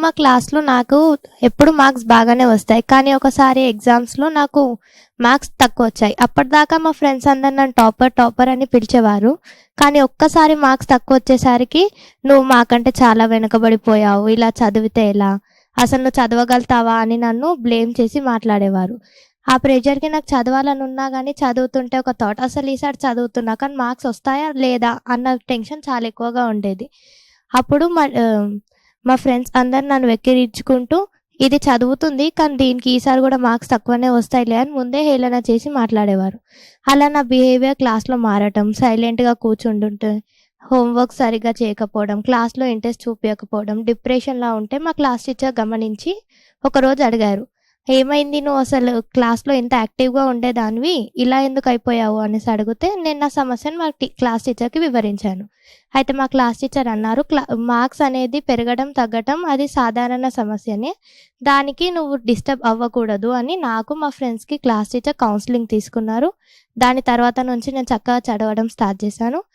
మా క్లాస్‌లో నాకు ఎప్పుడు మార్క్స్ బాగానే వస్తాయి. కానీ ఒకసారి ఎగ్జామ్స్‌లో నాకు మార్క్స్ తక్కువొచ్చాయి. అప్పటిదాకా మా ఫ్రెండ్స్ అందరూ నన్ను టాపర్, టాపర్ అని పిలిచేవారు. కానీ ఒక్కసారి మార్క్స్ తక్కువొచ్చేసరికి "నువ్వు మాకంటే చాలా వెనకబడిపోయావు. ఇలా చదివితే ఎలా? అసలు నువ్వు చదవగలుగుతావా?" అని నన్ను బ్లేమ్ చేసి మాట్లాడేవారు. ఆ ప్రెషర్‌కి నాకు చదవాలని ఉన్నా గానీ చదువుతుంటే ఒక థాట్ అసలు ఈసారి చదువుతున్నా కానీ మార్క్స్ వస్తాయా? లేదా? అన్న టెన్షన్ చాలా ఎక్కువగా ఉండేది. అప్పుడు మా ఫ్రెండ్స్ అందరూ నన్ను వెక్కిరించుకుంటూ, "ఇది చదువుతుంది కానీ దీనికి ఈసారి గూడా మార్క్స్ తక్కువనే వస్తాయిలే" అని ముందే హేళన చేసి మాట్లాడేవారు. అలా నా బిహేవియర్ క్లాస్‌లో మారటం, సైలెంట్‌గా కూర్చుంటుంటే, హోంవర్క్ సరిగ్గా చేయకపోవడం, క్లాస్‌లో ఇంట్రెస్ట్ చూపియకపోవడం, డిప్రెషన్‌లా ఉంటే మా క్లాస్ టీచర్ గమనించి ఒకరోజు అడిగారు. "ఏమైంది? నువ్వు అసలు క్లాస్‌లో ఇంత యాక్టివ్‌గా ఉండేదానివి, ఇలా ఎందుకు అయిపోయావు?" అనేసి అడిగితే నేను నా సమస్యను మా క్లాస్ టీచర్‌కి వివరించాను. అయితే మా క్లాస్ టీచర్ అన్నారు, మార్క్స్ అనేది పెరగడం, తగ్గడం అది సాధారణ సమస్యనే. దానికి నువ్వు డిస్టర్బ్ అవ్వకూడదు" అని నాకు, మా ఫ్రెండ్స్‌కి క్లాస్ టీచర్ కౌన్సెలింగ్ తీసుకున్నారు. దాని తర్వాత నుంచి నేను చక్కగా చదవడం స్టార్ట్ చేశాను.